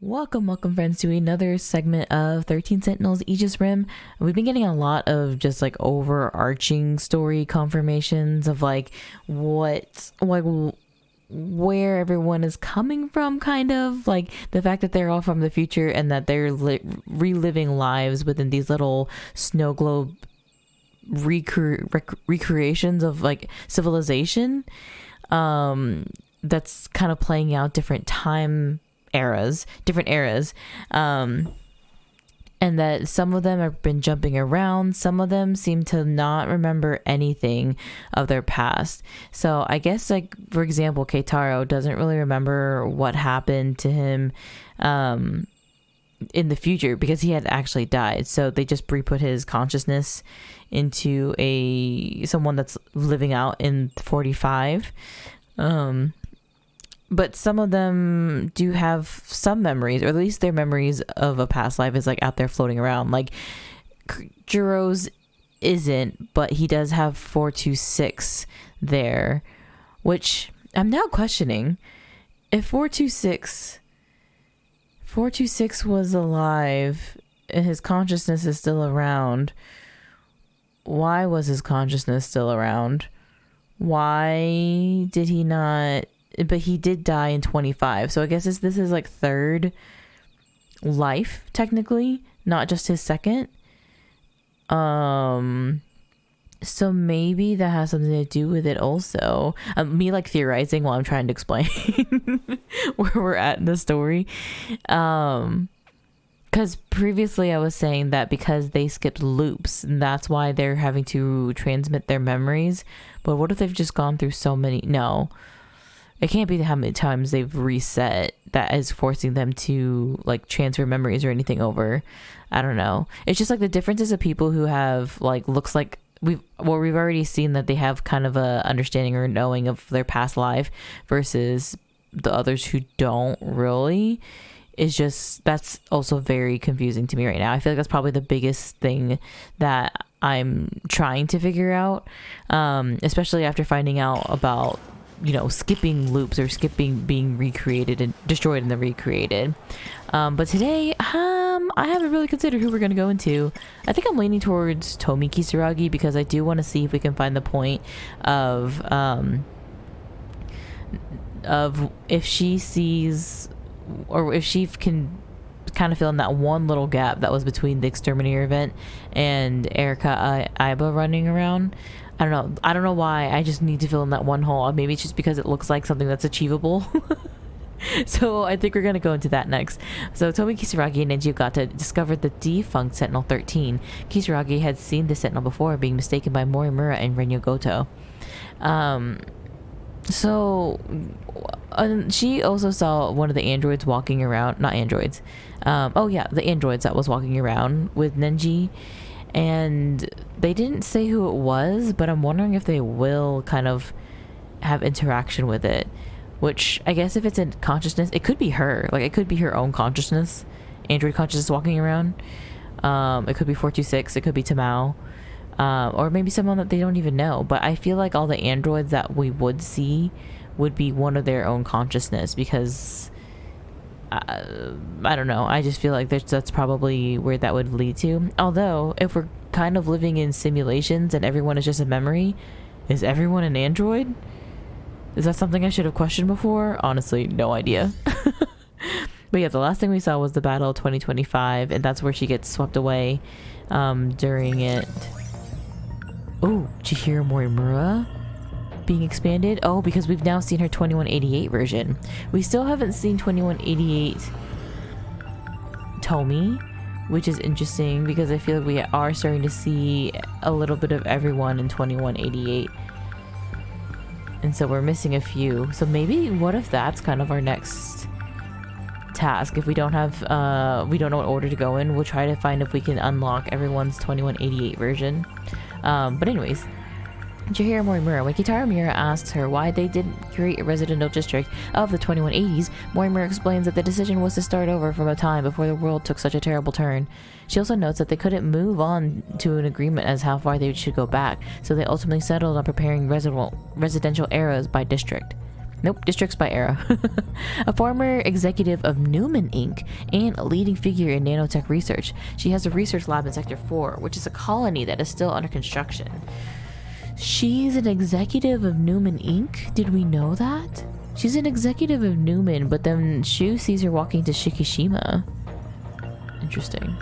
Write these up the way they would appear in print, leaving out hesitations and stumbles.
Welcome friends to another segment of 13 Sentinels Aegis Rim. We've been getting a lot of just like overarching story confirmations of like where everyone is coming from, kind of like the fact that they're all from the future and that they're reliving lives within these little snow globe recreations of like civilization that's kind of playing out different eras, and that some of them have been jumping around. Some of them seem to not remember anything of their past. So I guess, like, for example, Keitaro doesn't really remember what happened to him in the future because he had actually died. So they just re-put his consciousness into someone that's living out in 45. But some of them do have some memories, or at least their memories of a past life is like out there floating around. Like Juro's isn't, but he does have 426 there, which I'm now questioning. If 426 was alive and his consciousness is still around, why was his consciousness still around? Why did he not? But he did die in 25, so I guess this is like third life technically, not just his second. So maybe that has something to do with it also. Me like theorizing while I'm trying to explain where we're at in the story. Because previously I was saying that because they skipped loops, and that's why they're having to transmit their memories. But what if they've just gone through so many? No. It can't be how many times they've reset that is forcing them to like transfer memories or anything over. I don't know. It's just like the differences of people who have like looks like we've already seen that they have kind of a understanding or knowing of their past life versus the others who don't really. Is just that's also very confusing to me right now. I feel like that's probably the biggest thing that I'm trying to figure out, especially after finding out about, you know, skipping loops or skipping being recreated and destroyed and then recreated. But today, I haven't really considered who we're going to go into. I think I'm leaning towards Tomi Kisaragi because I do want to see if we can find the point of if she sees or if she can kind of fill in that one little gap that was between the Exterminator event and Erika Aiba running around. I don't know why. I just need to fill in that one hole. Maybe it's just because it looks like something that's achievable. So I think we're going to go into that next. So Tomi Kisaragi and Neji Ogata discovered the defunct Sentinel 13. Kisaragi had seen the Sentinel before, being mistaken by Morimura and Renyo Goto. So she also saw one of the androids walking around. Not androids. The androids that was walking around with Nenji. And they didn't say who it was, but I'm wondering if they will kind of have interaction with it. Which, I guess if it's in consciousness, it could be her. Like, it could be her own consciousness. Android consciousness walking around. It could be 426. It could be Tamao. Or maybe someone that they don't even know. But I feel like all the androids that we would see would be one of their own consciousness. Because, I don't know. I just feel like that's probably where that would lead to. Although, if we're kind of living in simulations and everyone is just a memory, is everyone an android? Is that something I should have questioned before? Honestly, no idea. But yeah, the last thing we saw was the Battle of 2025, and that's where she gets swept away during it. Oh, did you hear Morimura being expanded? Oh, because we've now seen her 2188 version. We still haven't seen 2188 Tomi, which is interesting because I feel like we are starting to see a little bit of everyone in 2188. And so we're missing a few. So maybe what if that's kind of our next task? If we don't have we don't know what order to go in, we'll try to find if we can unlock everyone's 2188 version. But anyways, Chihiro Morimura. When Kitaro Miura asks her why they didn't create a residential district of the 2180s, Morimura explains that the decision was to start over from a time before the world took such a terrible turn. She also notes that they couldn't move on to an agreement as how far they should go back, so they ultimately settled on preparing residential eras by district. Nope, districts by era. A former executive of Newman Inc. and a leading figure in nanotech research. She has a research lab in Sector 4, which is a colony that is still under construction. She's an executive of Newman Inc.? Did we know that? She's an executive of Newman, but then Shu sees her walking to Shikishima. Interesting.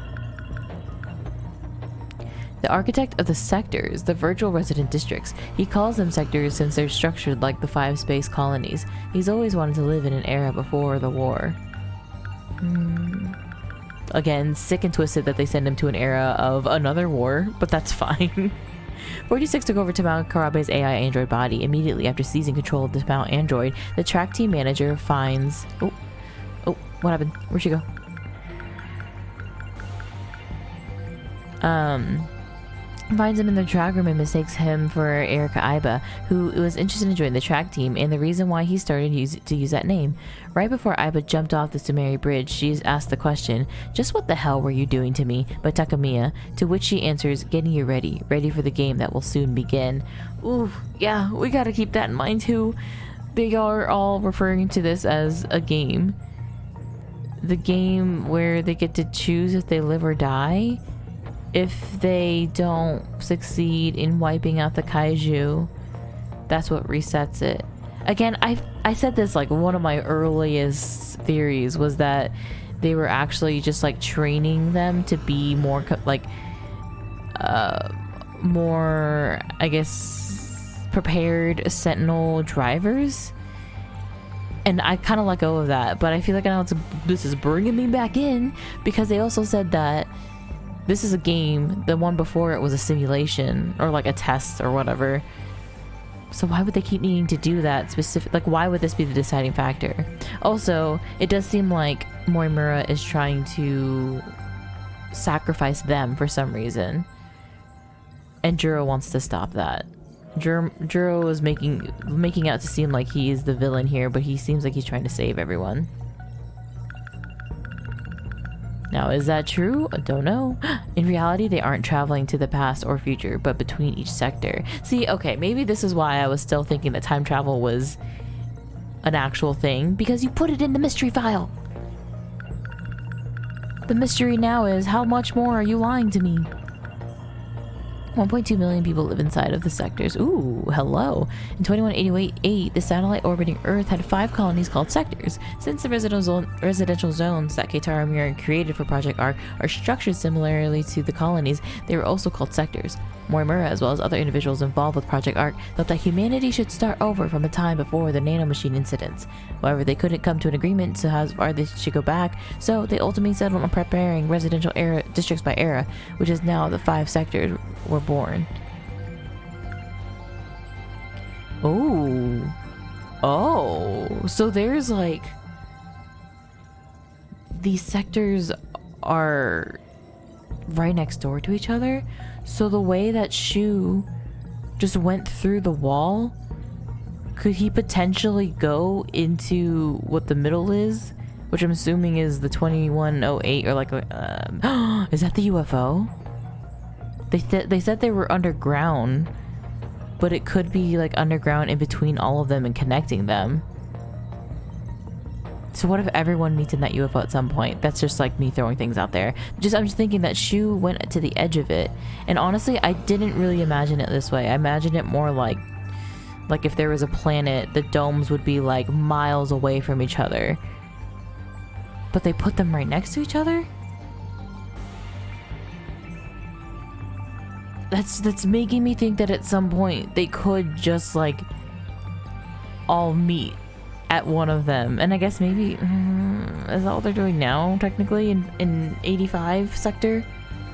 The architect of the sectors, the virtual resident districts. He calls them sectors since they're structured like the 5 space colonies. He's always wanted to live in an era before the war. Again, sick and twisted that they send him to an era of another war, but that's fine. 46 took over to Mount Karabe's AI android body. Immediately after seizing control of the Mount android, the track team manager finds... Oh, what happened? Where'd she go? Finds him in the track room and mistakes him for Erika Iba, who was interested in joining the track team and the reason why he started to use that name. Right before Iba jumped off the Sumeri bridge, she's asked the question, "Just what the hell were you doing to me?" by Takamiya, to which she answers, "Getting you ready for the game that will soon begin." Ooh, yeah, we gotta keep that in mind too. They are all referring to this as a game. The game where they get to choose if they live or die. If they don't succeed in wiping out the kaiju, that's what resets it. Again, I said this, like, one of my earliest theories was that they were actually just like training them to be more more, I guess, prepared Sentinel drivers. And I kind of let go of that, but I feel like now this is bringing me back in, because they also said that this is a game. The one before it was a simulation or like a test or whatever. So why would they keep needing to do that specific? Like, why would this be the deciding factor? Also, it does seem like Moimura is trying to sacrifice them for some reason. And Juro wants to stop that. Juro is making out to seem like he is the villain here, but he seems like he's trying to save everyone. Now, is that true? I don't know. In reality, they aren't traveling to the past or future, but between each sector. See, okay, maybe this is why I was still thinking that time travel was an actual thing, because you put it in the mystery file. The mystery now is, how much more are you lying to me? 1.2 million people live inside of the sectors. Ooh, hello. In 2188, the satellite orbiting Earth had 5 colonies called sectors. Since the residential zones that Keitaro Miura created for Project ARC are structured similarly to the colonies, they were also called sectors. Moimura, as well as other individuals involved with Project ARC, thought that humanity should start over from a time before the nanomachine incidents. However, they couldn't come to an agreement to how far they should go back, so they ultimately settled on preparing residential era districts by era, which is now the 5 sectors were born. Oh, so there's like, these sectors are right next door to each other. So the way that Shu just went through the wall, could he potentially go into what the middle is, which I'm assuming is the 2108, or like is that the UFO? They said they were underground, but it could be like underground in between all of them and connecting them. So what if everyone meets in that UFO at some point? That's just like me throwing things out there. I'm just thinking that Shu went to the edge of it. And honestly, I didn't really imagine it this way. I imagined it more like if there was a planet, the domes would be like miles away from each other. But they put them right next to each other? That's making me think that at some point they could just like all meet at one of them. And I guess maybe is that what they're doing now, technically, in 85 sector,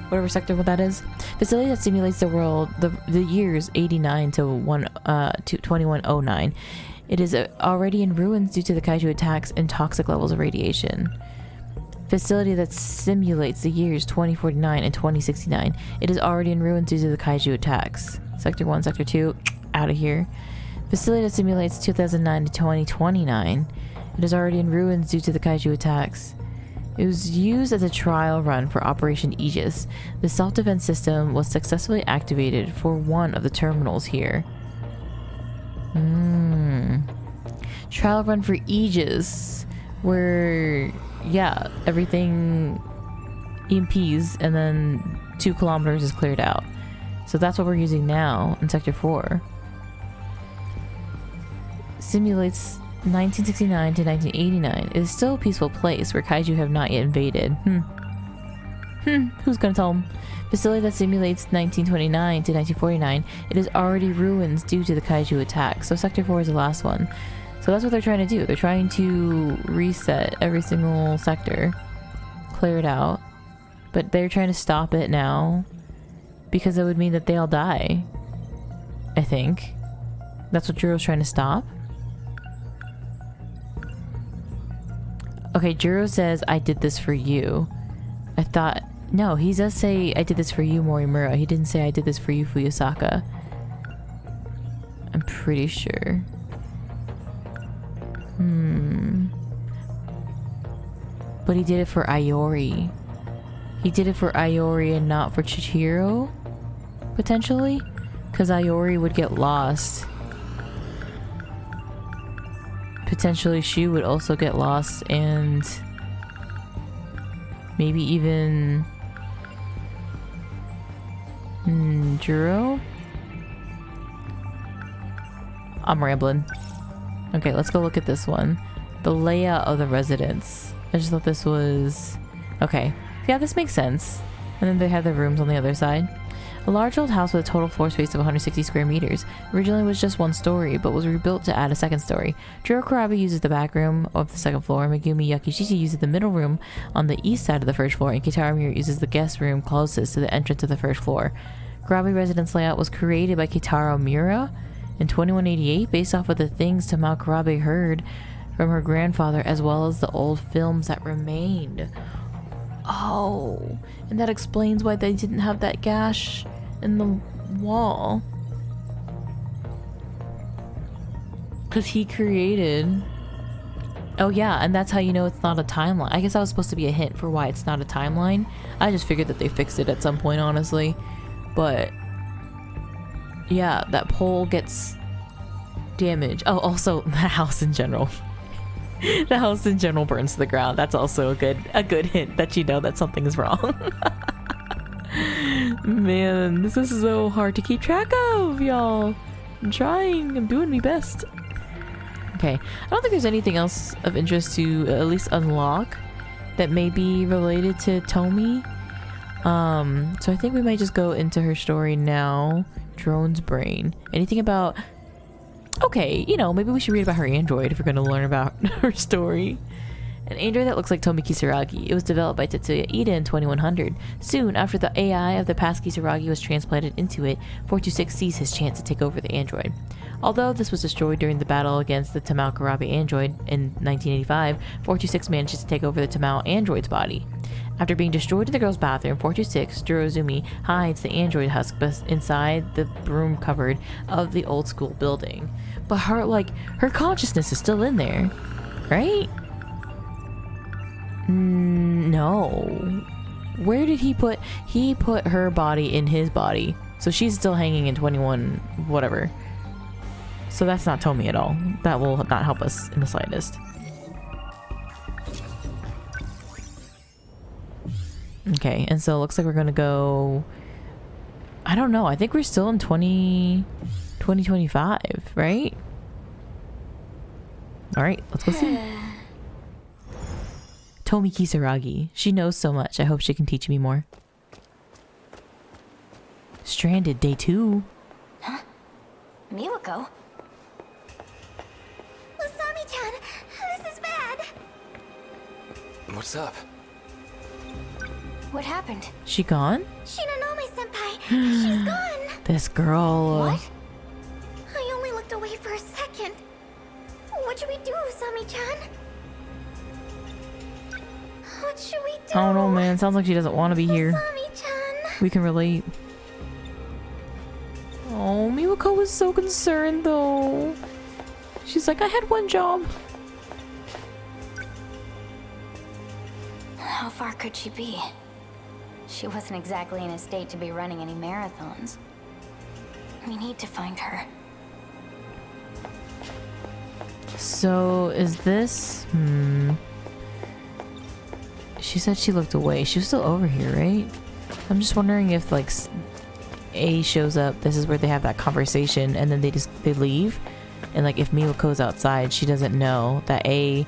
whatever sector that is. Facility that simulates the world, the years 89 to 2109. It is already in ruins due to the kaiju attacks and toxic levels of radiation. Facility that simulates the years 2049 and 2069. It is already in ruins due to the kaiju attacks. Sector 1, Sector 2, out of here. Facility that simulates 2009 to 2029. It is already in ruins due to the kaiju attacks. It was used as a trial run for Operation Aegis. The self-defense system was successfully activated for one of the terminals here. Trial run for Aegis, where, yeah, everything EMPs and then 2 kilometers is cleared out. So that's what we're using now in Sector 4. Simulates 1969 to 1989. It is still a peaceful place where kaiju have not yet invaded. Who's gonna tell them? Facility that simulates 1929 to 1949. It is already ruins due to the kaiju attack. So Sector 4 is the last one. So that's what they're trying to do. They're trying to reset every single sector. Clear it out. But they're trying to stop it now. Because it would mean that they all die. I think. That's what Juro's trying to stop. Okay, Juro says, I did this for you. I thought... No, he does say, I did this for you, Morimura. He didn't say, I did this for you, Fuyusaka. I'm pretty sure. But he did it for Iori. He did it for Iori and not for Chihiro? Potentially? Because Iori would get lost. Potentially she would also get lost, and maybe even Juro? I'm rambling. Okay, let's go look at this one. The layout of the residence. I just thought this was... Okay. Yeah, this makes sense. And then they have the rooms on the other side. A large old house with a total floor space of 160 square meters. Originally was just 1 story, but was rebuilt to add a 2nd story. Jiro Kurabi uses the back room of the 2nd floor. Megumi Yakishichi uses the middle room on the east side of the 1st floor, and Kitaro Miura uses the guest room closest to the entrance of the 1st floor. Kurabi residence layout was created by Kitaro Miura in 2188 based off of the things Tamao Kurabi heard from her grandfather, as well as the old films that remained. Oh, and that explains why they didn't have that gash in the wall. Because he created... Oh yeah, and that's how you know it's not a timeline. I guess that was supposed to be a hint for why it's not a timeline. I just figured that they fixed it at some point, honestly. But... yeah, that pole gets damaged. Oh, also, the house in general. The house in general burns to the ground. That's also a good hint that you know that something is wrong. Man, this is so hard to keep track of, y'all. I'm trying. I'm doing my best. Okay. I don't think there's anything else of interest to at least unlock that may be related to Tomi. So I think we might just go into her story now. Drone's brain. Anything about... Okay, you know, maybe we should read about her android if we're going to learn about her story. An android that looks like Tomi Kisaragi. It was developed by Tetsuya Ida in 2100. Soon after the AI of the past Kisaragi was transplanted into it, 426 seized his chance to take over the android. Although this was destroyed during the battle against the Tamao Kurabi android in 1985, 426 manages to take over the Tamao android's body. After being destroyed in the girl's bathroom, 426, Jurozumi, hides the android husk inside the broom cupboard of the old school building. But her consciousness is still in there, right? No. Where did he put her body in his body. So she's still hanging in 21 whatever. So that's not Tomi at all. That will not help us in the slightest. Okay, and so it looks like we're gonna go... I don't know, I think we're still in 2025, right? Alright, let's go see. Tomi Kisaragi. She knows so much. I hope she can teach me more. Stranded, day 2. Huh? Miwako? Usami-chan, this is bad. What's up? What happened? She gone? Shinonome-senpai, she's gone. This girl. What? I only looked away for a second. What should we do, Usami-chan? What should we do? I don't know, man. Sounds like she doesn't want to be here. Usami-chan. We can relate. Oh, Miwako was so concerned, though. She's like, I had one job. How far could she be? She wasn't exactly in a state to be running any marathons. We need to find her. So is this... She said she looked away. She was still over here, right? I'm just wondering if like A shows up, this is where they have that conversation, and then they leave. And like if Miwako's outside, she doesn't know that A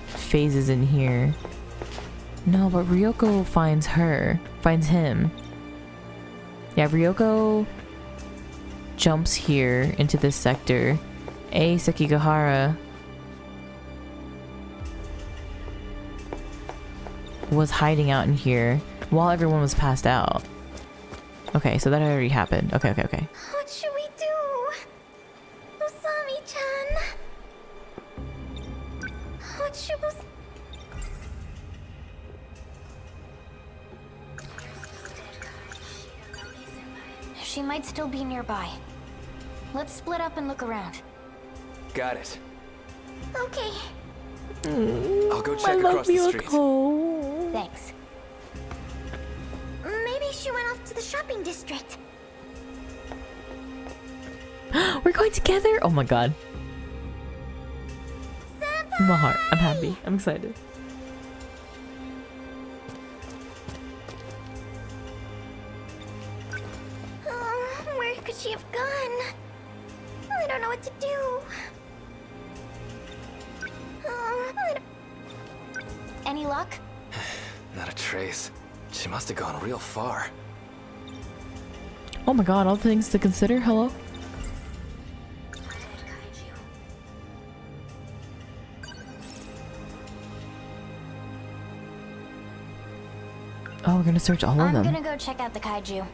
phases in here. No, but Ryoko finds him. Yeah, Ryoko jumps here into this sector. A Sekigahara was hiding out in here while everyone was passed out. Okay, so that already happened. Okay. What should we do? Usami-chan. What should we... She might still be nearby. Let's split up and look around. Got it. Okay. I'll go check across the street. Thanks. Maybe she went off to the shopping district. We're going together? Oh my god. My heart. I'm happy. I'm excited. Where could she have gone? I don't know what to do. Any luck? Not a trace. She must have gone real far. Oh my god, all the things to consider. Hello? Oh, we're gonna search all of them. I'm gonna go check out the kaiju.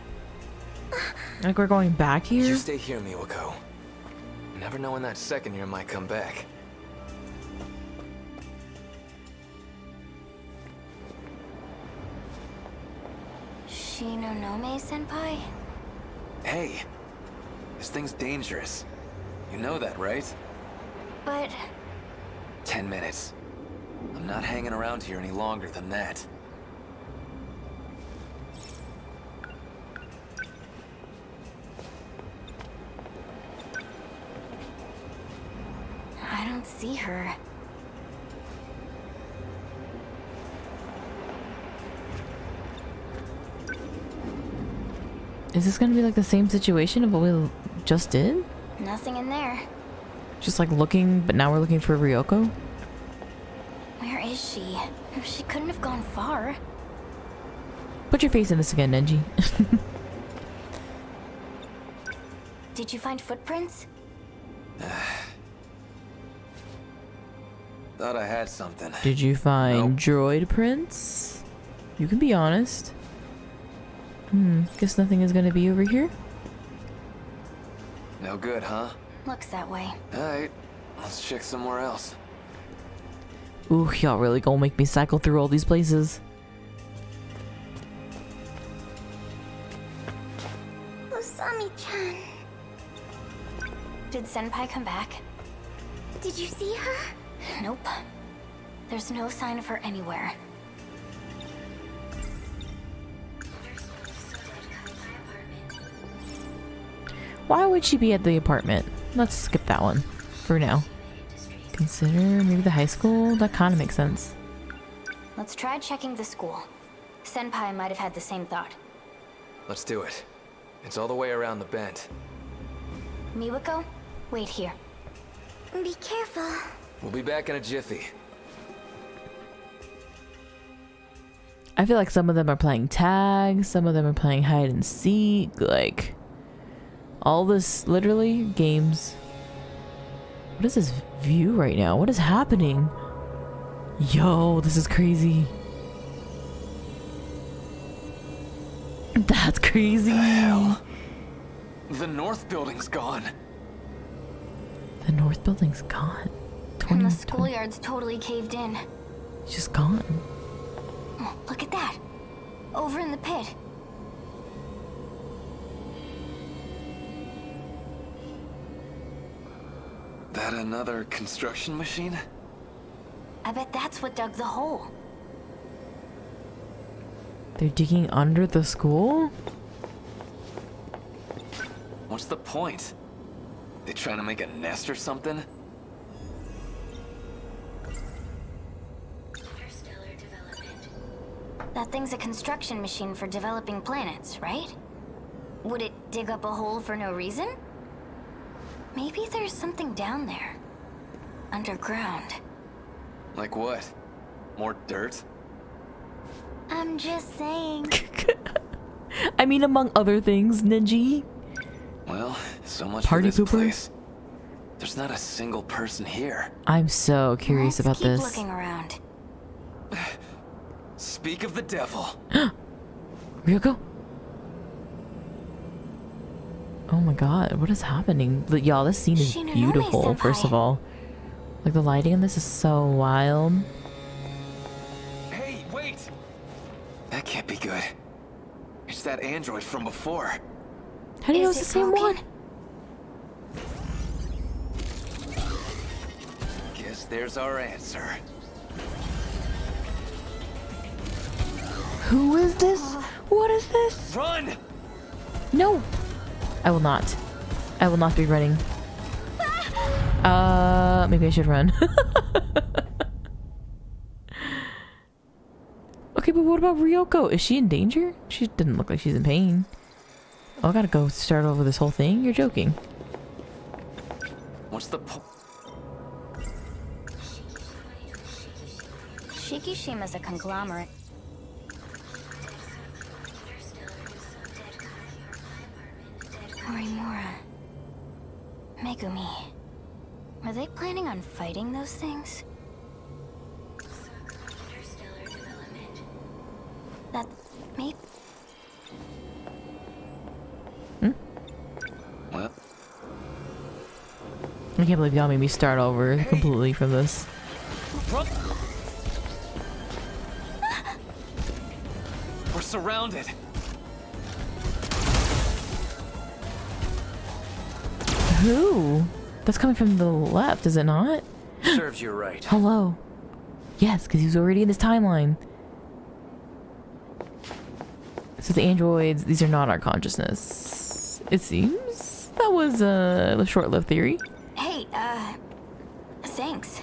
Like we're going back here? You stay here, Miwako. You never know when that second year might come back. Shinonome-senpai? Hey, this thing's dangerous. You know that, right? But... 10 minutes. I'm not hanging around here any longer than that. I don't see her. Is this gonna be like the same situation of what we just did? Nothing in there. Just like looking, but now we're looking for Ryoko? Where is she? She couldn't have gone far. Put your face in this again, Nenji. Did you find footprints? Thought I had something. Did you find Nope. droid prints? You can be honest. Guess nothing is gonna be over here. No good, huh? Looks that way. Alright, let's check somewhere else. Ooh, y'all really gonna make me cycle through all these places. Usami-chan. Did Senpai come back? Did you see her? Nope. There's no sign of her anywhere. Why would she be at the apartment? Let's skip that one for now. Consider maybe the high school? That kind of makes sense. Let's try checking the school. Senpai might have had the same thought. Let's do it. It's all the way around the bend. Miwako, wait here. Be careful. We'll be back in a jiffy. I feel like some of them are playing tag, some of them are playing hide and seek, like all this literally games. What is this view right now? What is happening? Yo, this is crazy. That's crazy. The hell? The north building's gone. The north building's gone. And the schoolyard's totally caved in. It's just gone. Oh, look at that. Over in the pit. That another construction machine? I bet that's what dug the hole. They're digging under the school? What's the point? They trying to make a nest or something? That thing's a construction machine for developing planets, right? Would it dig up a hole for no reason? Maybe there's something down there. Underground. Like what? More dirt? I'm just saying. I mean, among other things, Ninji. Well, so much Party for this pooper? place. There's not a single person here. I'm so curious about Let's this. keep looking around. Speak of the devil. Ryoko? Oh my god, what is happening? Y'all, this scene is Shinonome beautiful, first of senpai. all. Like, the lighting in this is so wild. Hey, wait! That can't be good. It's that android from before. How do you know Is it's it the same broken? one? Guess there's our answer. Who is this? What is this? Run! No! I will not. I will not be running. Maybe I should run. Okay, but what about Ryoko? Is she in danger? She didn't look like she's in pain. Oh, I gotta go start over this whole thing? You're joking. What's the Shikishima's a conglomerate. Morimura. Megumi. Were they planning on fighting those things? That... me? Well, I can't believe y'all made me start over completely from this. run! We're surrounded. Who? That's coming from the left, is it not? Serves you right. Hello. Yes, because he was already in this timeline. So the androids, these are not our consciousness. It seems that was a short-lived theory. Hey, thanks.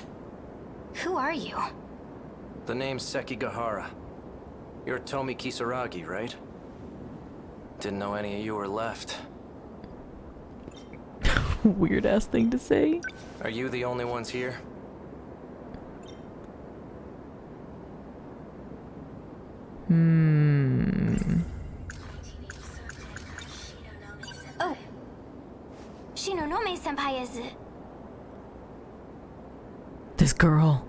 Who are you? The name's Sekigahara. You're Tomi Kisaragi, right? Didn't know any of you were left. Weird ass thing to say. Are you the only ones here? Oh. Shinonome senpai is... This girl.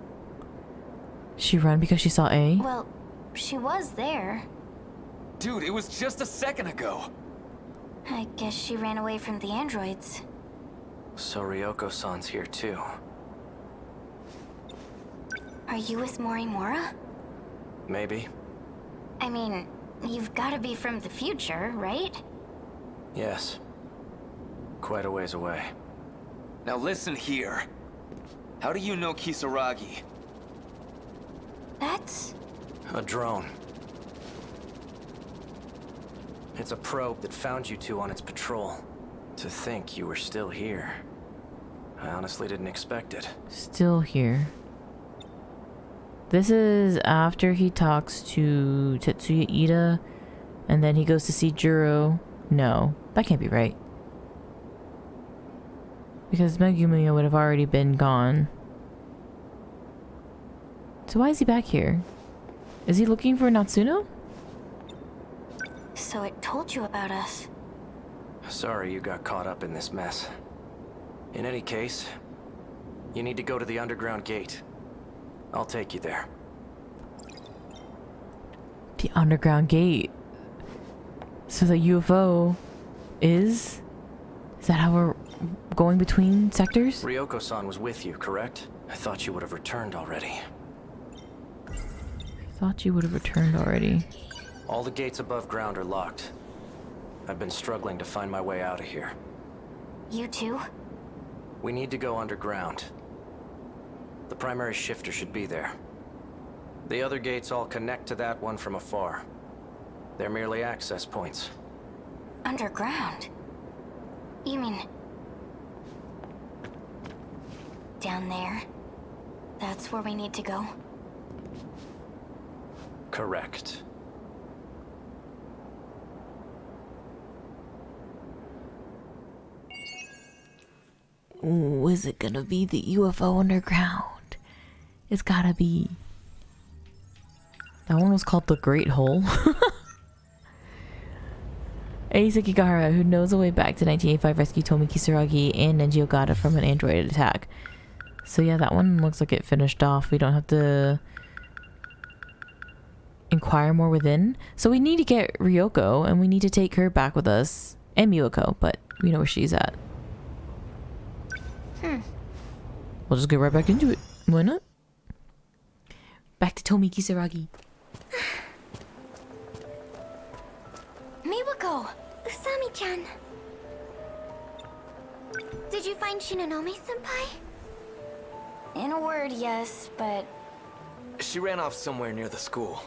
She ran because she saw A? Well, she was there. Dude, it was just a second ago. I guess she ran away from the androids. So Ryoko-san's here too. Are you with Morimura? Maybe. I mean, you've gotta be from the future, right? Yes. Quite a ways away. Now listen here. How do you know Kisaragi? That's... A drone. It's a probe that found you two on its patrol. To think you were still here. I honestly didn't expect it. Still here. This is after he talks to Tetsuya Ida, and then he goes to see Juro. No, that can't be right. Because Megumi would have already been gone. So why is he back here? Is he looking for Natsuno? So it told you about us. Sorry you got caught up in this mess. In any case, you need to go to the underground gate. I'll take you there. The underground gate. So the UFO is... Is that how we're going between sectors? Ryoko-san was with you, correct? I thought you would have returned already. Thought you would have returned already. All the gates above ground are locked. I've been struggling to find my way out of here. You too? We need to go underground. The primary shifter should be there. The other gates all connect to that one from afar. They're merely access points. Underground? You mean... down there? That's where we need to go? Correct. Ooh, is it gonna be the UFO underground? It's gotta be. That one was called the Great Hole. A Sekigahara, who knows the way back to 1985, rescued Tomi, Kisaragi, and Nenji Ogata from an android attack. So yeah, that one looks like it finished off. We don't have to inquire more within. So we need to get Ryoko, and we need to take her back with us. And Miwako, but we know where she's at. We'll just get right back into it. Why not? Back to Tomi Kisaragi. Miwako! Usami-chan! Did you find Shinonome-senpai? In a word, yes, but... She ran off somewhere near the school.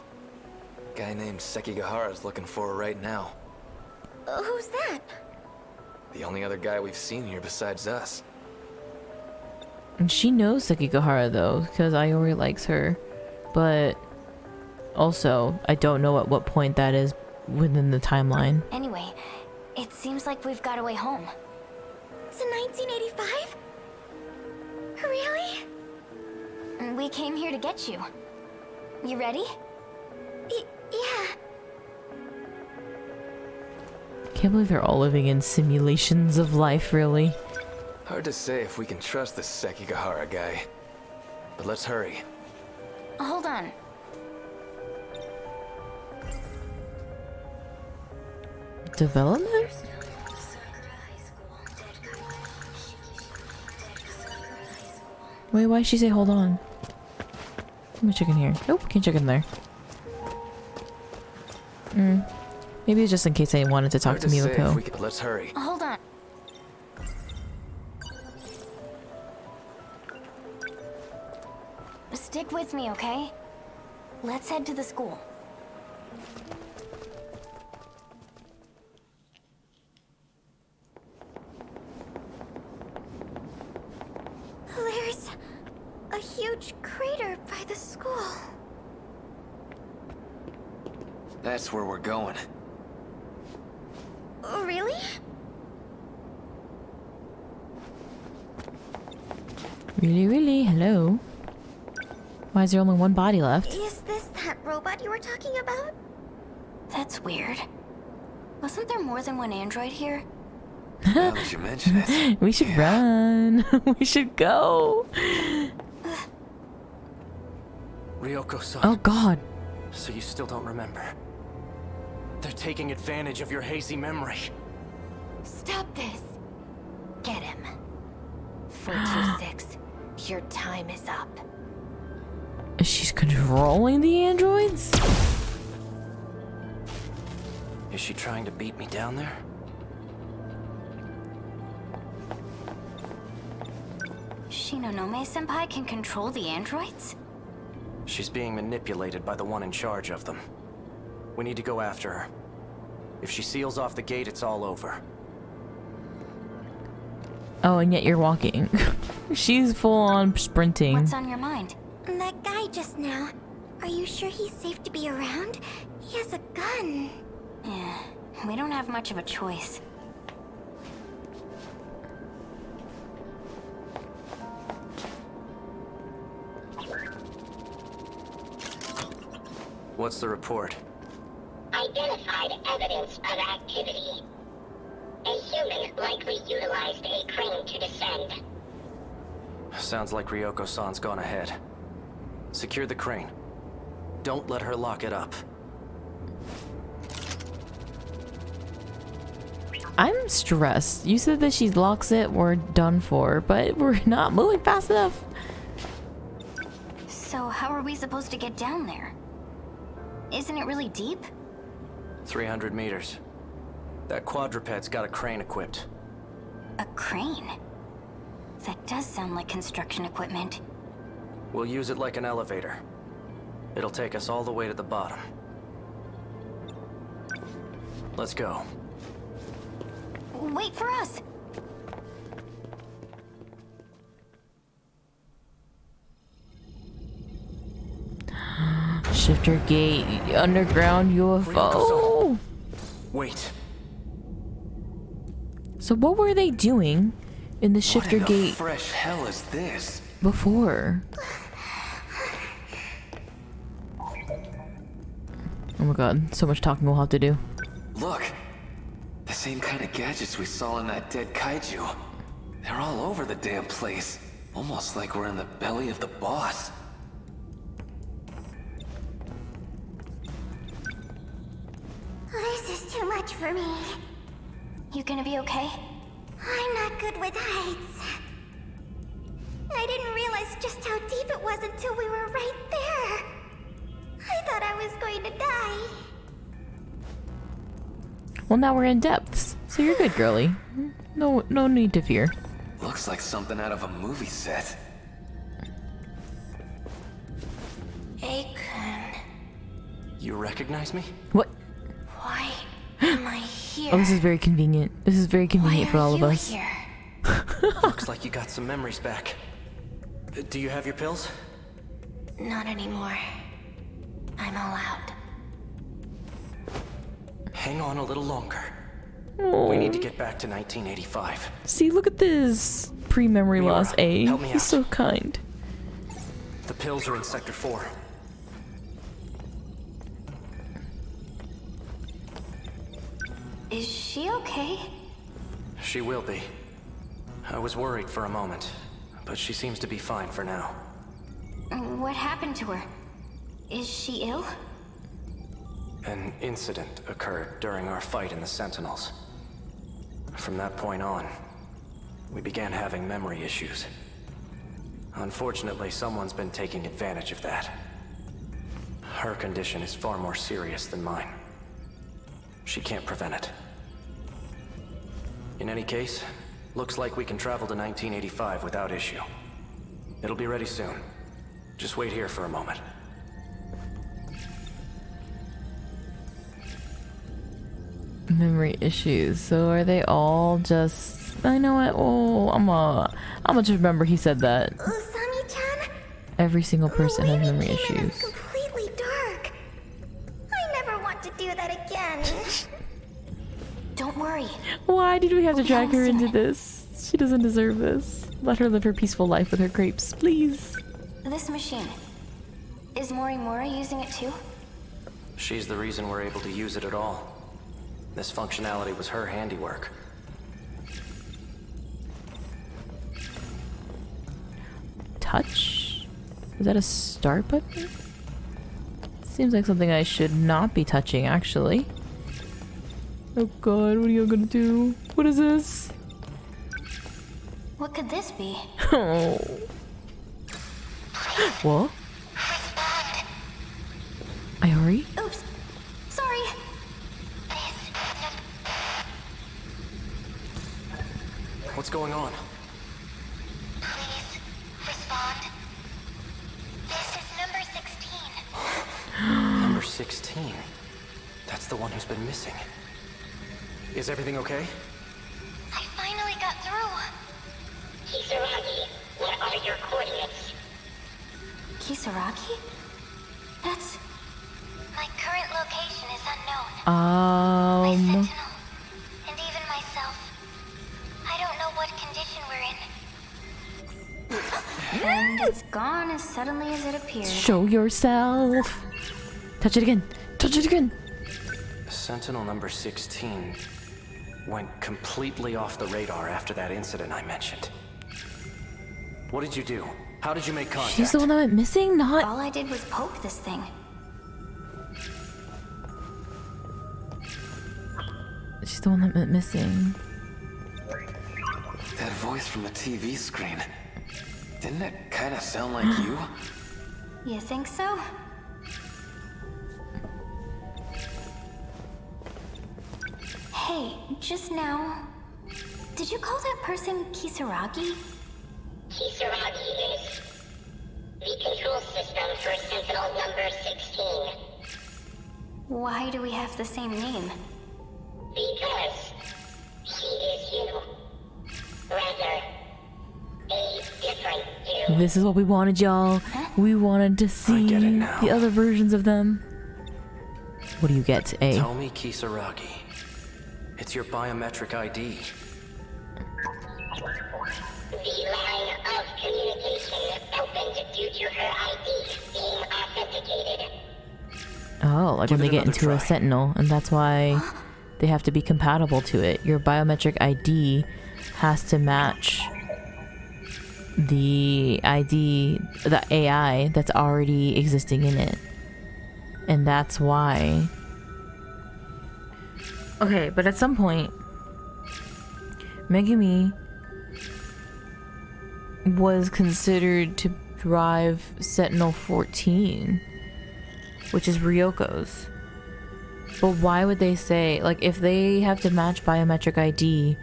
Guy named Sekigahara is looking for her right now. Who's that? The only other guy we've seen here besides us. And she knows Sekigahara though, because Iori likes her. But also, I don't know at what point that is within the timeline. Anyway, it seems like we've got a way home. To 1985? Really? We came here to get you. You ready? Yeah. Can't believe they're all living in simulations of life, really. Hard to say if we can trust this Sekigahara guy. But let's hurry. Hold on. Development? Wait, why'd she say hold on? Let me check in here. Nope, can't check in there. Maybe it's just in case I wanted to talk to Miwako. Let's hurry. Hold on. Stick with me, okay? Let's head to the school. There's a huge crater by the school. That's where we're going. Really? Really? Hello? Why is there only one body left? Is this that robot you were talking about? That's weird. Wasn't there more than one android here? Now that you mention it. We should run. We should go. Ryoko-san. Oh god. So you still don't remember? They're taking advantage of your hazy memory. Stop this. Get him. 426, your time is up. She's controlling the androids? Is she trying to beat me down there? Shinonome-senpai can control the androids? She's being manipulated by the one in charge of them. We need to go after her. If she seals off the gate, it's all over. Oh, and yet you're walking. She's full on sprinting. What's on your mind? That guy just now. Are you sure he's safe to be around? He has a gun. Yeah, we don't have much of a choice. What's the report? Identified evidence of activity. A human likely utilized a crane to descend. Sounds like Ryoko-san's gone ahead. Secure the crane. Don't let her lock it up. I'm stressed. You said that she locks it, we're done for, but we're not moving fast enough. So how are we supposed to get down there? Isn't it really deep? 300 meters. That quadruped's got a crane equipped. A crane? That does sound like construction equipment. We'll use it like an elevator. It'll take us all the way to the bottom. Let's go. Wait for us! Shifter gate, underground UFO. Wait. So what were they doing in the shifter What in the gate fresh hell is this? before. Oh my god, so much talking we'll have to do. Look, the same kind of gadgets we saw in that dead kaiju. They're all over the damn place. Almost like we're in the belly of the boss. This is too much for me. You gonna be okay? I'm not good with heights. I didn't realize just how deep it was until we were right there. I thought I was going to die. Well, now we're in depths, so you're good, girly. No need to fear. Looks like something out of a movie set. Akon, You recognize me? What? why am I here? Oh, this is very convenient. This is very convenient for all of us. Here? Looks like you got some memories back. Do you have your pills? Not anymore. I'm all out. Hang on a little longer. Oh. We need to get back to 1985. See, look at this. Pre-memory Miura, loss, A. help me He's out. so kind. The pills are in Sector 4. Is she okay? She will be. I was worried for a moment, but she seems to be fine for now. What happened to her? Is she ill? An incident occurred during our fight in the Sentinels. From that point on, we began having memory issues. Unfortunately, someone's been taking advantage of that. Her condition is far more serious than mine. She can't prevent it. In any case, looks like we can travel to 1985 without issue. It'll be ready soon. Just wait here for a moment. Memory issues. So are they all just... I know what... Oh, I'm just remember he said that. Usami-chan? Every single person has Maybe memory Kina's issues. completely dark. I never want to do that again. Don't worry. Why did we have to We drag her haven't into seen this? She doesn't deserve this. Let her live her peaceful life with her grapes, please. This machine. Is Morimura using it too? She's the reason we're able to use it at all. This functionality was her handiwork. Touch? Is that a start button? Seems like something I should not be touching, actually. Oh god, what are you gonna do? What is this? What could this be? Oh. What? Iori? Oops. Sorry. What's going on? Please, respond. This is number 16. Number 16. That's the one who's been missing. Is everything okay? I finally got through. Kisaragi, what are your coordinates? Kisaragi? That's... My current location is unknown. My sentinel, and even myself. I don't know what condition we're in. And it's gone as suddenly as it appeared. Show yourself. Touch it again. Touch it again. Sentinel number 16 went completely off the radar after that incident I mentioned. What did you do? How did you make contact? She's the one that went missing, not... All I did was poke this thing. She's the one that went missing. That voice from the TV screen. Didn't it kind of sound like you? You think so? Hey, just now... Did you call that person Kisaragi? Kisaragi is the control system for Sentinel number 16. Why do we have the same name? Because he is you. Rather, a different you. This is what we wanted, y'all. We wanted to see get it now. the other versions of them. What do you get, A? Tomi Kisaragi. It's your biometric ID. Oh, like when they get into a Sentinel, and that's why they have to be compatible to it. Your biometric ID has to match the ID, the AI that's already existing in it. And that's why. Okay, but at some point, Megumi was considered to drive Sentinel 14, which is Ryoko's. But why would they say, like, if they have to match biometric ID,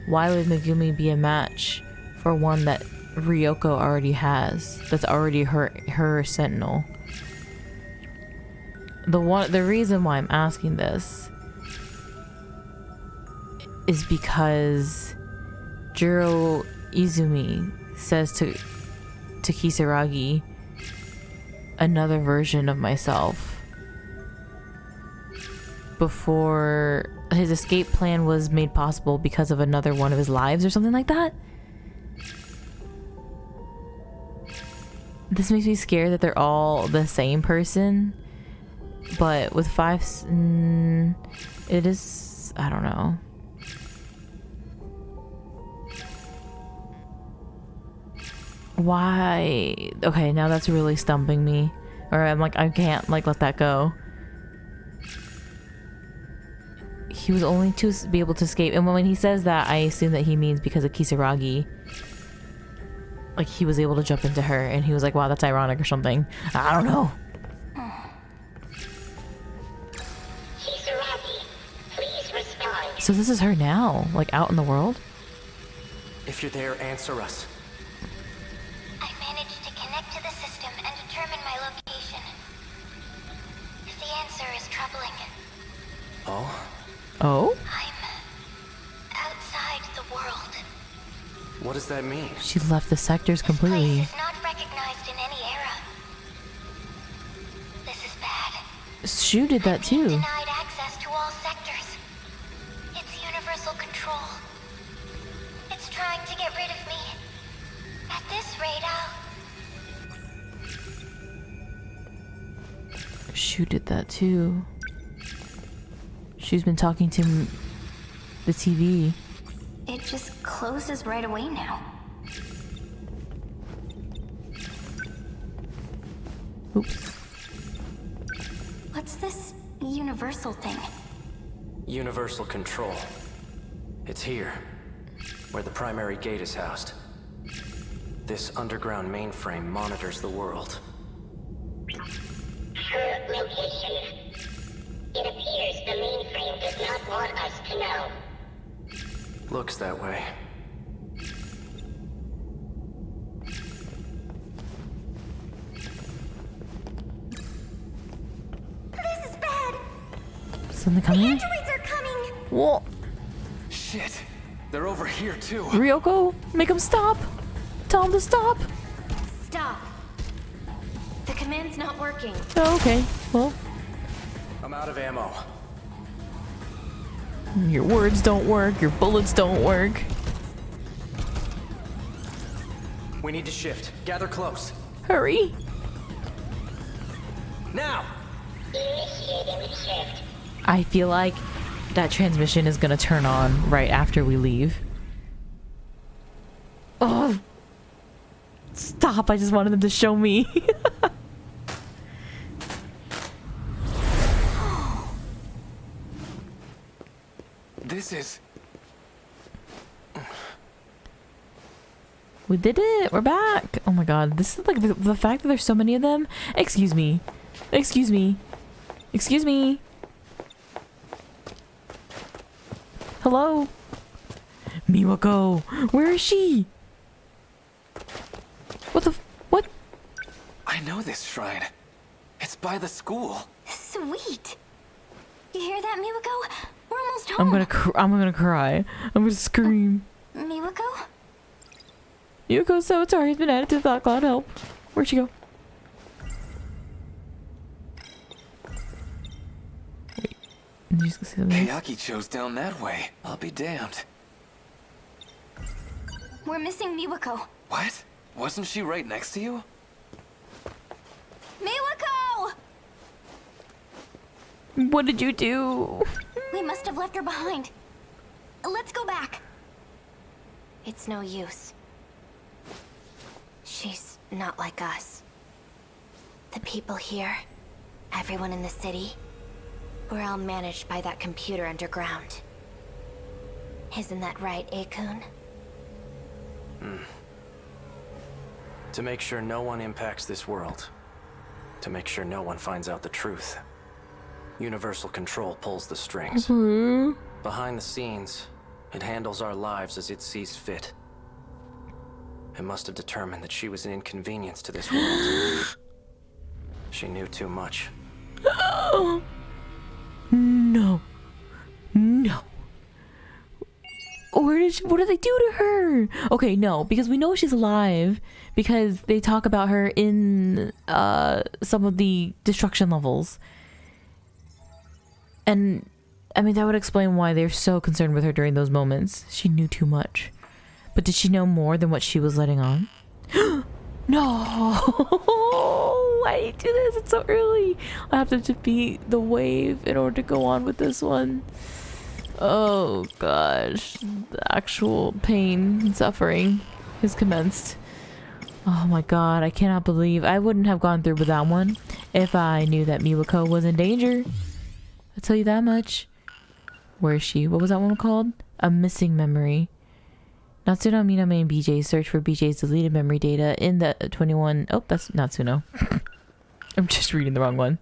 why would Megumi be a match for one that Ryoko already has, that's already her Sentinel? The reason why I'm asking this is because Jiro Izumi says to Kisaragi, another version of myself, before his escape plan was made possible because of another one of his lives or something like that. This makes me scared that they're all the same person, but with five, it is, I don't know. Why? Okay, now that's really stumping me. Or I'm like, I can't like let that go. He was only to be able to escape, and when he says that, I assume that he means because of Kisaragi. Like, he was able to jump into her, and he was like, wow, that's ironic or something. I don't know. Kisaragi, please respond. So this is her now, like out in the world? If you're there, answer us. I managed to connect to the system and determine my location. The answer is troubling. Oh? Oh? I'm outside the world. What does that mean? She left the sectors completely. This place is not recognized in any era. This is bad. Shu did that Being too. denied access to all sectors. It's universal control. It's trying to get rid of me. At this rate, Shu did that too. She's been talking to the TV. It just closes right away now. Oops. What's this universal thing? Universal control. It's here, where the primary gate is housed. This underground mainframe monitors the world. her location. It appears the mainframe does not want us to know. Looks that way. This is bad. Something The coming? androids are coming. Whoa. Shit, they're over here too. Ryoko, make him stop. Tell him to stop. Stop. The command's not working. Oh, okay. Well, I'm out of ammo. your words don't work. Your bullets don't work. We need to shift. Gather close. Hurry. Now! Initiating shift. I feel like that transmission is gonna turn on right after we leave. Oh. Stop. I just wanted them to show me. This is... We did it. We're back. Oh my god. This is like the fact that there's so many of them. Excuse me. Excuse me. Excuse me. Hello? Miwako. Where is she? What the what? I know this shrine. It's by the school. Sweet. You hear that, Miwako? We're almost home. I'm gonna cry. I'm gonna scream. Miwako? Yuko's Saboteur has been added to the Thought Cloud. Help. Where'd she go? Wait. Did you just see something else? Kayaki chose down that way. I'll be damned. We're missing Miwako. What? Wasn't she right next to you? Miwako! What did you do? We must have left her behind. Let's go back. It's no use. She's not like us. The people here, everyone in the city, we're all managed by that computer underground. Isn't that right, Akun? To make sure no one impacts this world. To make sure no one finds out the truth. Universal Control pulls the strings. Behind the scenes, it handles our lives as it sees fit. It must have determined that she was an inconvenience to this world. She knew too much. No. No. What did they do to her? Okay, no, because we know she's alive because they talk about her in some of the destruction levels. And I mean, that would explain why they're so concerned with her during those moments. She knew too much. But did she know more than what she was letting on? No! Why do you do this? It's so early. I have to defeat the wave in order to go on with this one. Oh gosh. The actual pain and suffering has commenced. Oh my god, I cannot believe I wouldn't have gone through with that one if I knew that Miwako was in danger. I'll tell you that much. Where is she? What was that one called? A missing memory. Natsuno, Miname, and BJ search for BJ's deleted memory data in the 21... Oh, that's Natsuno. I'm just reading the wrong one.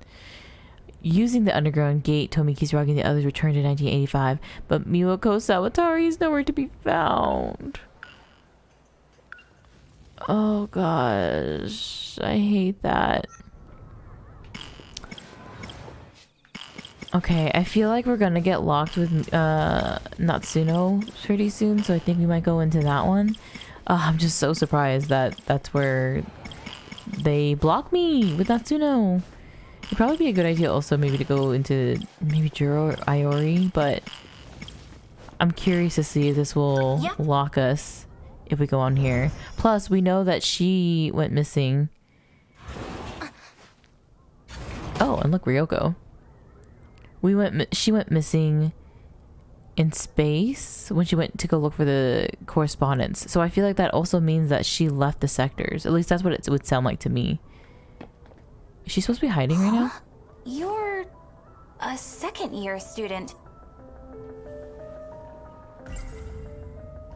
Using the underground gate, Tomi, Kisaragi, and the others returned in 1985, but Miwako Sawatari is nowhere to be found. Oh gosh, I hate that. Okay, I feel like we're gonna get locked with Natsuno pretty soon, so I think we might go into that one. I'm just so surprised that that's where they block me with Natsuno. It'd probably be a good idea also maybe to go into maybe Juro or Iori, but I'm curious to see if this will lock us if we go on here. Plus, we know that she went missing. Oh, and look, Ryoko. She went missing in space when she went to go look for the correspondence. So I feel like that also means that she left the sectors. At least that's what it would sound like to me. Is she supposed to be hiding right now? You're a second-year student.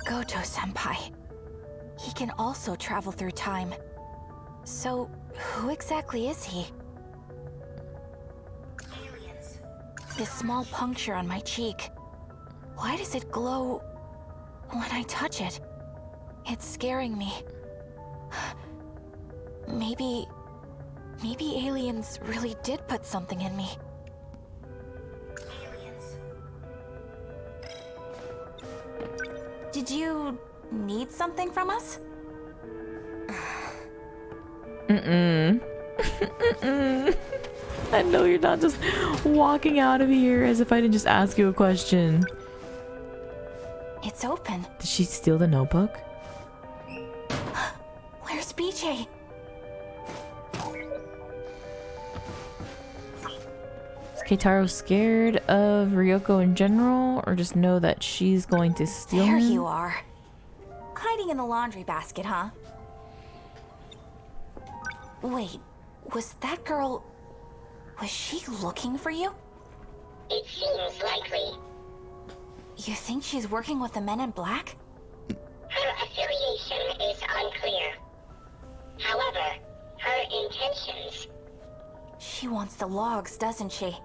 Goto-senpai. He can also travel through time. So, who exactly is he? Aliens. This small puncture on my cheek. Why does it glow when I touch it? It's scaring me. Maybe aliens really did put something in me. Aliens. Did you need something from us? I know you're not just walking out of here as if I didn't just ask you a question. It's open. Did she steal the notebook? Where's BJ? Is Keitaro scared of Ryoko in general, or just know that she's going to steal There him? you are. Hiding in the laundry basket, huh? Wait, was that girl... Was she looking for you? It seems likely. You think she's working with the men in black? Her affiliation is unclear. However, her intentions... She wants the logs, doesn't she?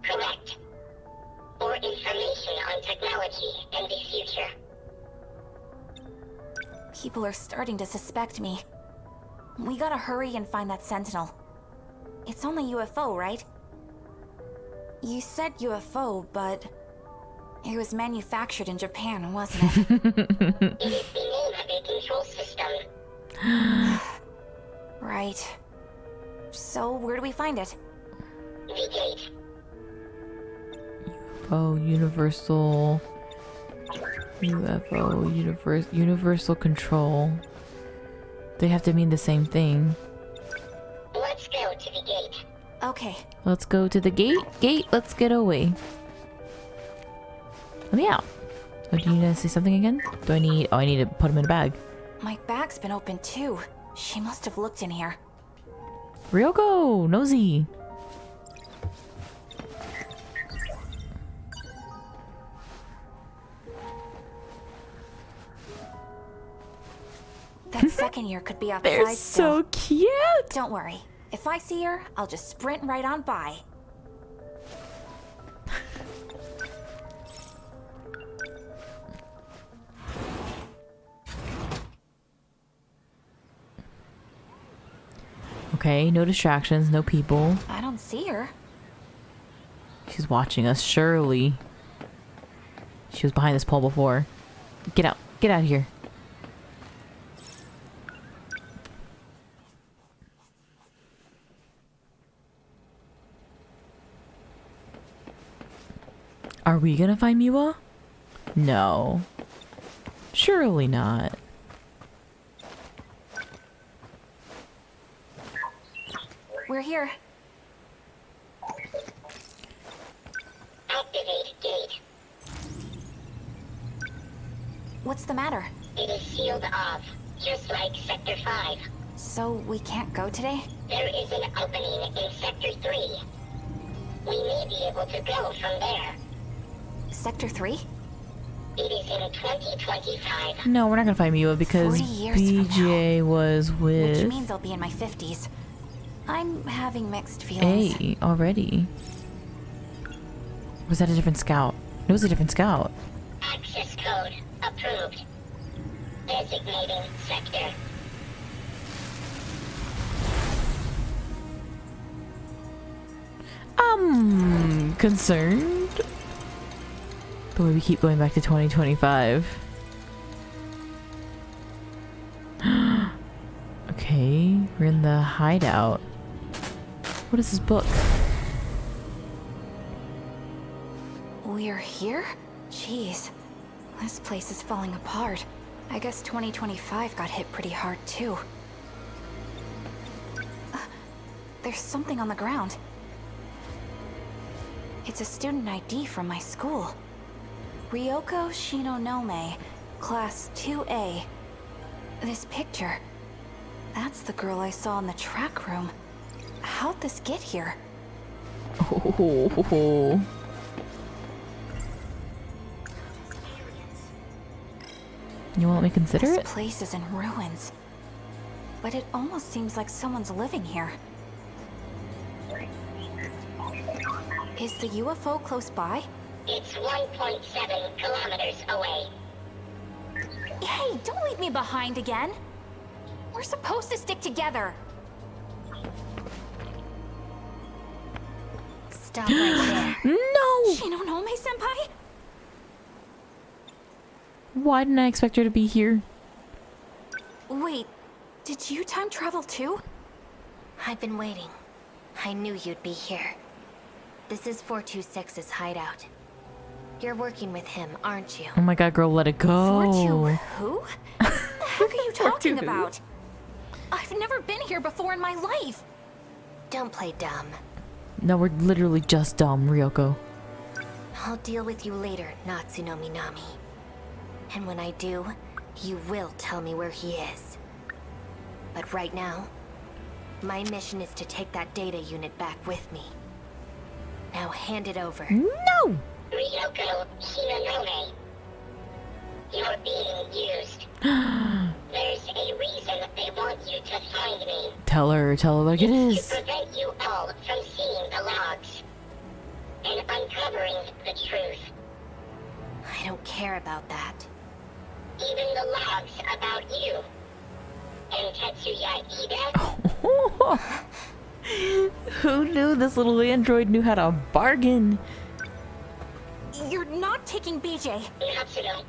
Correct. Or information on technology and the future. People are starting to suspect me. We gotta hurry and find that Sentinel. It's only UFO, right? You said UFO, but... It was manufactured in Japan, wasn't it? It is the name of a control system. Right. So, where do we find it? The gate. Oh, universal control. They have to mean the same thing. Let's go to the gate. Okay. Let's go to the gate. Gate, let's get away. Let me out. Oh, do you need to say something again? Do I need... Oh, I need to put him in a bag. My bag's been open too. She must have looked in here. Ryoko! Nosy! That second year could be outside. They're so cute! Don't worry. If I see her, I'll just sprint right on by. Okay, no distractions, no people. I don't see her. She's watching us, surely. She was behind this pole before. Get out. Get out of here. Are we gonna find Miwa? No. Surely not. We're here. Activate gate. What's the matter? It is sealed off, just like Sector 5. So we can't go today? There is an opening in Sector 3. We may be able to go from there. Sector 3? It is in 2025. No, we're not gonna find Miwa because 40 years from BJ was with... Which means I'll be in my 50s. I'm having mixed feelings. Hey, already. Was that a different scout? It was a different scout. Access code approved. Designating sector. Concerned? The way we keep going back to 2025. Okay, we're in the hideout. What is this book? We're here? Jeez. This place is falling apart. I guess 2025 got hit pretty hard too. There's something on the ground. It's a student ID from my school. Ryoko Shinonome, Class 2A. This picture. That's the girl I saw in the track room. How'd this get here? Oh. You won't let me consider This it? place is in ruins. But it almost seems like someone's living here. Is the UFO close by? It's 1.7 kilometers away. Hey, don't leave me behind again. We're supposed to stick together. Stop right there. No! Shinonome-senpai? Why didn't I expect her to be here? Wait, did you time travel too? I've been waiting. I knew you'd be here. This is 426's hideout. You're working with him, aren't you? Oh my god, girl, let it go. 42 who? What the heck are you talking 42 who? about? I've never been here before in my life. Don't play dumb. No, we're literally just dumb, Ryoko. I'll deal with you later, Natsuno Minami. And when I do, you will tell me where he is. But right now, my mission is to take that data unit back with me. Now hand it over. No! Ryoko Shinonome. You're being used. There's a reason they want you to find me. Tell her like it To is. prevent you all from seeing the logs. And uncovering the truth. I don't care about that. Even the logs about you. And Tetsuya Ida. Who knew this little android knew how to bargain? You're not taking BJ. Natsuno.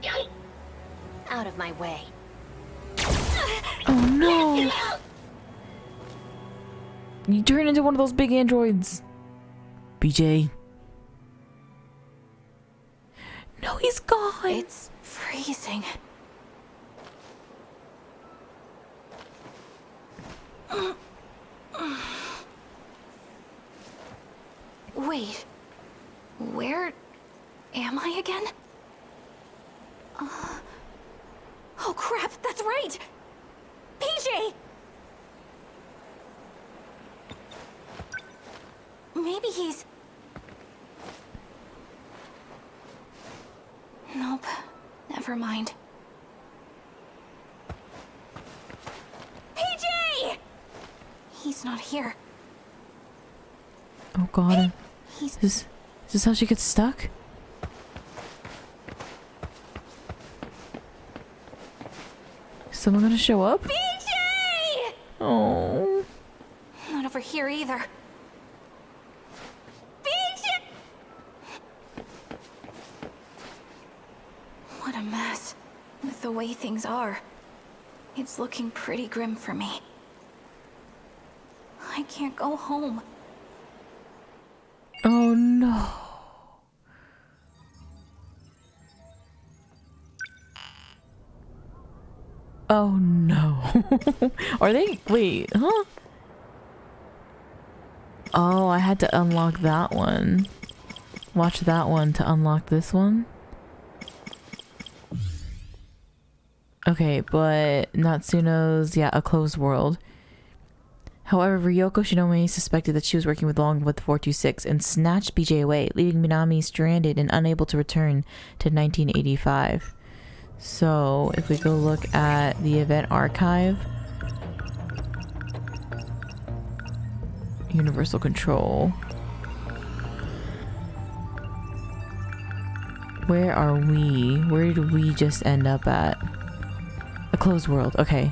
Don't. Out of my way. Oh no! You turn into one of those big androids. BJ. No, he's gone. It's freezing. Wait. Where am I again? Oh crap, that's right! PJ! Maybe he's... Nope. Never mind. PJ! He's not here. Oh god. He's... Is this how she gets stuck? Is someone gonna show up? PJ! Oh. Not over here either. PJ! What a mess. With the way things are, it's looking pretty grim for me. I can't go home. Oh no. Oh no. Are they? Wait, huh? Oh, I had to unlock that one. Watch that one to unlock this one. Okay, but Natsuno's, yeah, a closed world. However, Ryoko Shinomei suspected that she was working along with 426 and snatched BJ away, leaving Minami stranded and unable to return to 1985. So, if we go look at the event archive, Universal Control. Where are we? Where did we just end up at? A closed world, okay.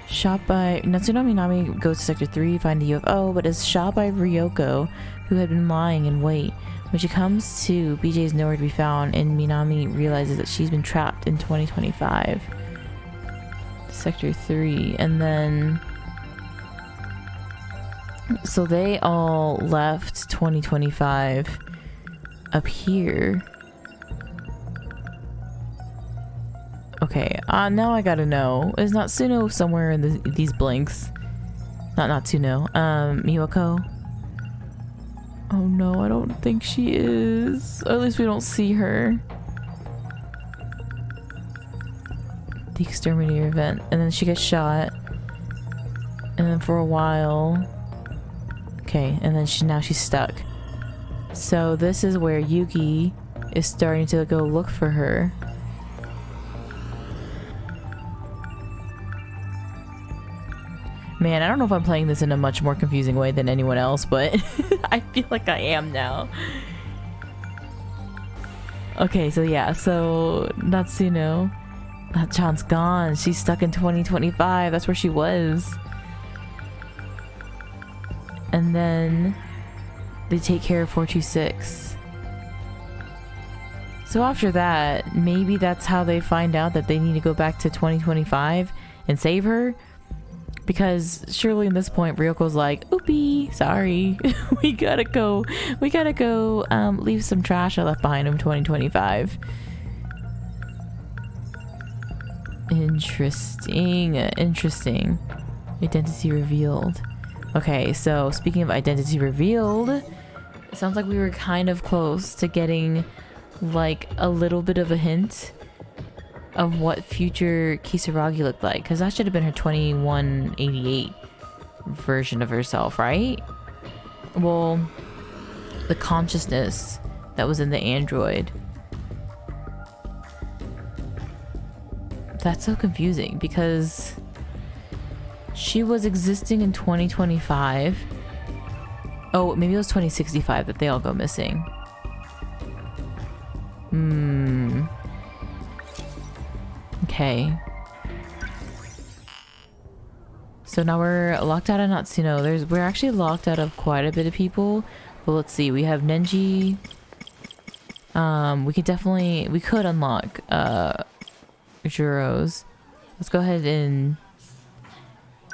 Shot by Natsuno Minami goes to Sector 3, find a UFO, but is shot by Ryoko, who had been lying in wait. When she comes to, BJ is nowhere to be found, and Minami realizes that she's been trapped in 2025. Sector 3, and then... So they all left 2025 up here. Okay, now I gotta know. Is Natsuno somewhere in these blinks? Not Natsuno. Miwako? Oh no, I don't think she is. Or at least we don't see her. The exterminator event. And then she gets shot. And then for a while... Okay, and then now she's stuck. So this is where Yuki is starting to go look for her. Man, I don't know if I'm playing this in a much more confusing way than anyone else, but I feel like I am now. Okay, so yeah, so Natsuno. That-chan's gone. She's stuck in 2025. That's where she was. And then they take care of 426. So after that, maybe that's how they find out that they need to go back to 2025 and save her. Because surely in this point, Ryoko's like, oopie, sorry. we gotta go, leave some trash I left behind in 2025. Interesting. Identity revealed. Okay, so speaking of identity revealed, it sounds like we were kind of close to getting like a little bit of a hint of what future Kisaragi looked like, because that should have been her 2188 version of herself, right? Well, the consciousness that was in the android. That's so confusing because she was existing in 2025. Oh, maybe it was 2065 that they all go missing. Okay. So now we're locked out of Natsuno. We're actually locked out of quite a bit of people. But let's see. We have Nenji. We could unlock Juro's. Let's go ahead and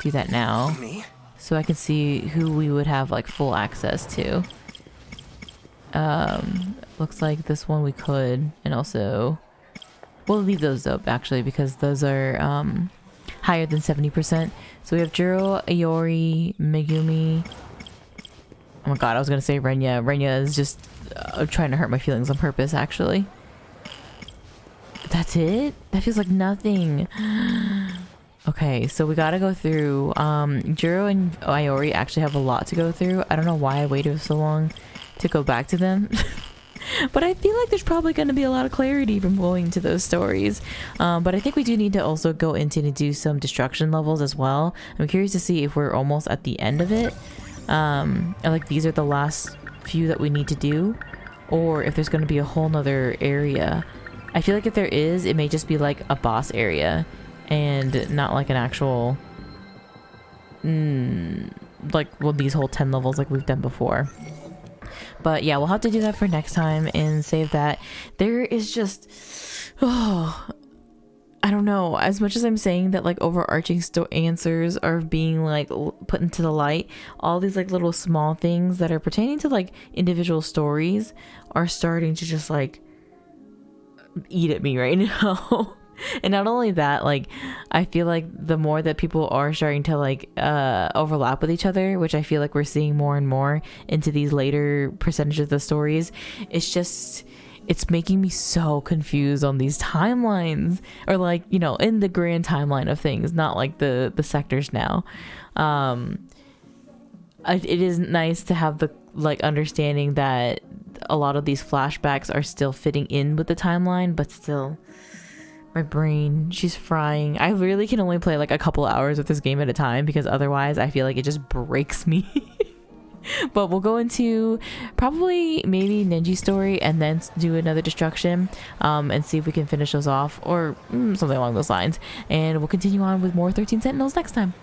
do that now. Me? So I can see who we would have like full access to. Looks like this one we could, and also we'll leave those up actually because those are higher than 70%. So we have Juro, Iori, Megumi. Oh my god, I was gonna say Renya. Renya is just trying to hurt my feelings on purpose, actually. That's it? That feels like nothing. Okay, so we gotta go through. Juro and Iori actually have a lot to go through. I don't know why I waited so long to go back to them. But I feel like there's probably going to be a lot of clarity from going to those stories. But I think we do need to also go into and do some destruction levels as well. I'm curious to see if we're almost at the end of it. Like these are the last few that we need to do. Or if there's going to be a whole nother area. I feel like if there is, it may just be like a boss area. And not like an actual... like, well, these whole 10 levels like we've done before. But yeah, we'll have to do that for next time and save that. There is just... Oh... I don't know. As much as I'm saying that like overarching answers are being like put into the light, all these like little small things that are pertaining to like individual stories are starting to just like eat at me right now. And not only that, like I feel like the more that people are starting to like overlap with each other, which I feel like we're seeing more and more into these later percentages of the stories, it's making me so confused on these timelines, or like, you know, in the grand timeline of things, not like the sectors now. It is nice to have the like understanding that a lot of these flashbacks are still fitting in with the timeline, but still my brain, she's frying. I really can only play like a couple hours of this game at a time, because otherwise I feel like it just breaks me. But we'll go into probably maybe Ninja story and then do another destruction and see if we can finish those off, or something along those lines, and we'll continue on with more 13 Sentinels next time.